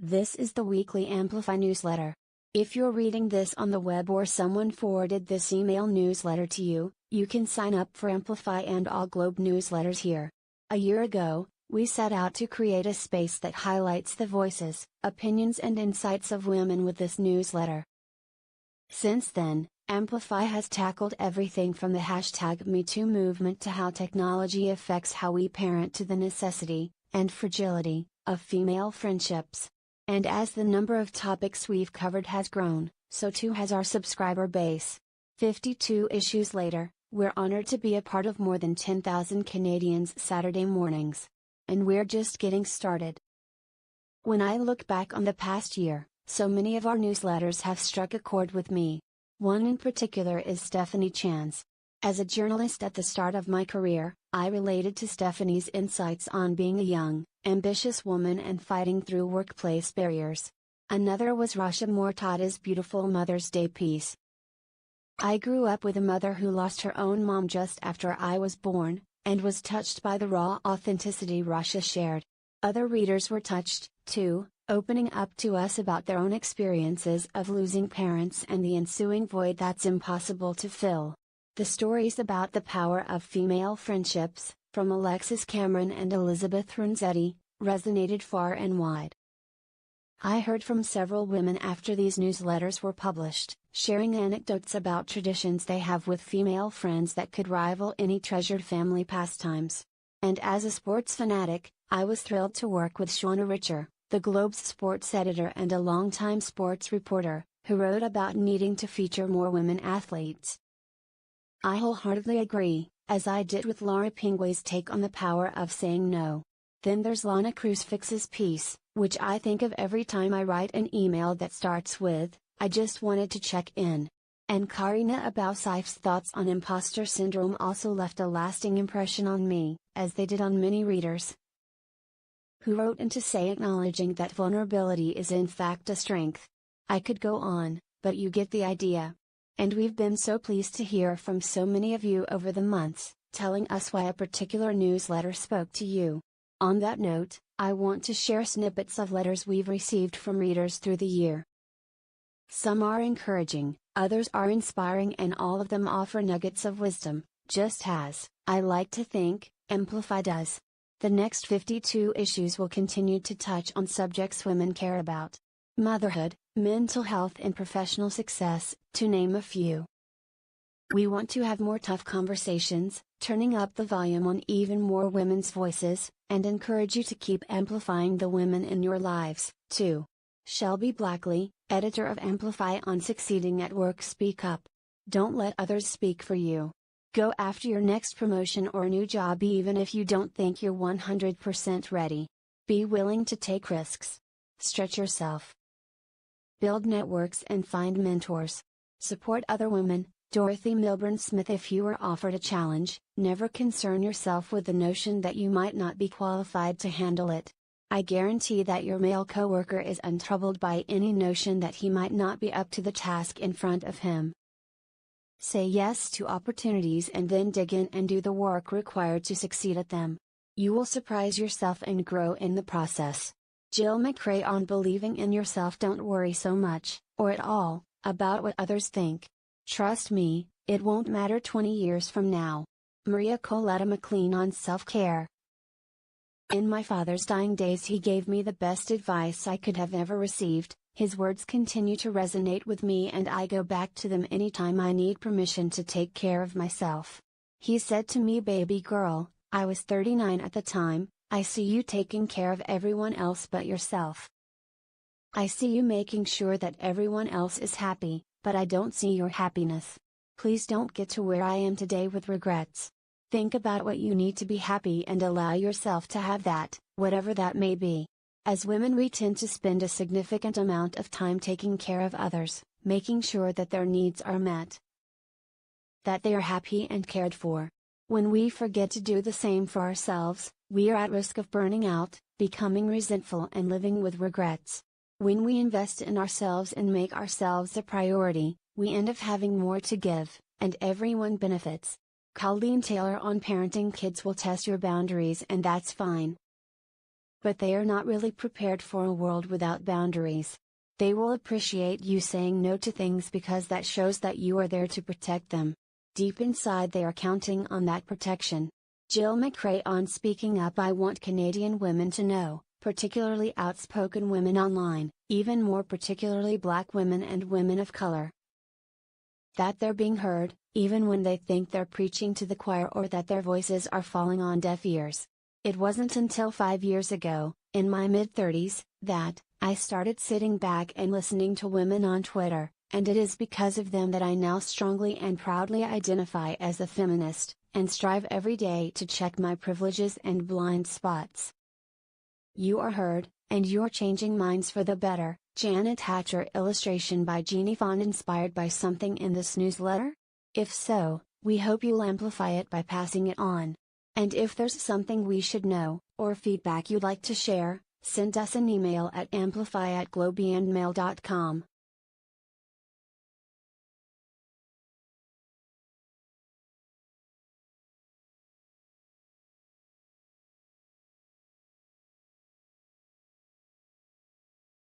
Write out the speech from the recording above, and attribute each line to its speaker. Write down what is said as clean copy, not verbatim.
Speaker 1: This is the weekly Amplify newsletter. If you're reading this on the web or someone forwarded this email newsletter to you, you can sign up for Amplify and All Globe newsletters here. A year ago, we set out to create a space that highlights the voices, opinions and insights of women with this newsletter. Since then, Amplify has tackled everything from the #MeToo movement to how technology affects how we parent to the necessity, and fragility, of female friendships. And as the number of topics we've covered has grown, so too has our subscriber base. 52 issues later, we're honored to be a part of more than 10,000 Canadians' Saturday mornings. And we're just getting started. When I look back on the past year, so many of our newsletters have struck a chord with me. One in particular is Stephanie Chan's. As a journalist at the start of my career, I related to Stephanie's insights on being a young, ambitious woman and fighting through workplace barriers. Another was Rasha Mortada's beautiful Mother's Day piece. I grew up with a mother who lost her own mom just after I was born, and was touched by the raw authenticity Rasha shared. Other readers were touched, too, opening up to us about their own experiences of losing parents and the ensuing void that's impossible to fill. The stories about the power of female friendships, from Alexis Cameron and Elizabeth Renzetti, resonated far and wide. I heard from several women after these newsletters were published, sharing anecdotes about traditions they have with female friends that could rival any treasured family pastimes. And as a sports fanatic, I was thrilled to work with Shauna Richer, the Globe's sports editor and a longtime sports reporter, who wrote about needing to feature more women athletes. I wholeheartedly agree, as I did with Laura Pingue's take on the power of saying no. Then there's Lana Crucifix's piece, which I think of every time I write an email that starts with, "I just wanted to check in." And Karina Abousaif's thoughts on imposter syndrome also left a lasting impression on me, as they did on many readers who wrote in to say acknowledging that vulnerability is in fact a strength. I could go on, but you get the idea. And we've been so pleased to hear from so many of you over the months, telling us why a particular newsletter spoke to you. On that note, I want to share snippets of letters we've received from readers through the year. Some are encouraging, others are inspiring, and all of them offer nuggets of wisdom, just as, I like to think, Amplify does. The next 52 issues will continue to touch on subjects women care about: motherhood, mental health and professional success, to name a few. We want to have more tough conversations, turning up the volume on even more women's voices, and encourage you to keep amplifying the women in your lives, too. Shelby Blackley, editor of Amplify on Succeeding at Work, speak up. Don't let others speak for you. Go after your next promotion or new job even if you don't think you're 100% ready. Be willing to take risks. Stretch yourself. Build networks and find mentors. Support other women. Dorothy Milburn Smith. If you are offered a challenge, never concern yourself with the notion that you might not be qualified to handle it. I guarantee that your male coworker is untroubled by any notion that he might not be up to the task in front of him. Say yes to opportunities and then dig in and do the work required to succeed at them. You will surprise yourself and grow in the process. Jill McRae on believing in yourself. Don't worry so much, or at all, about what others think. Trust me, it won't matter 20 years from now. Maria Coletta McLean on self-care. In my father's dying days he gave me the best advice I could have ever received. His words continue to resonate with me and I go back to them anytime I need permission to take care of myself. He said to me, "Baby girl," I was 39 at the time, "I see you taking care of everyone else but yourself. I see you making sure that everyone else is happy, but I don't see your happiness. Please don't get to where I am today with regrets. Think about what you need to be happy and allow yourself to have that, whatever that may be." As women, we tend to spend a significant amount of time taking care of others, making sure that their needs are met, that they are happy and cared for. When we forget to do the same for ourselves, we are at risk of burning out, becoming resentful and living with regrets. When we invest in ourselves and make ourselves a priority, we end up having more to give, and everyone benefits. Colleen Taylor on parenting. Kids will test your boundaries and that's fine. But they are not really prepared for a world without boundaries. They will appreciate you saying no to things because that shows that you are there to protect them. Deep inside they are counting on that protection. Jill McRae on Speaking Up. I want Canadian women to know, particularly outspoken women online, even more particularly Black women and women of color, that they're being heard, even when they think they're preaching to the choir or that their voices are falling on deaf ears. It wasn't until 5 years ago, in my mid-30s, that I started sitting back and listening to women on Twitter, and it is because of them that I now strongly and proudly identify as a feminist, and strive every day to check my privileges and blind spots. You are heard, and you're changing minds for the better. Janet Hatcher. Illustration by Jeannie Fond. Inspired by something in this newsletter? If so, we hope you'll amplify it by passing it on. And if there's something we should know, or feedback you'd like to share, send us an email at amplify@globeandmail.com.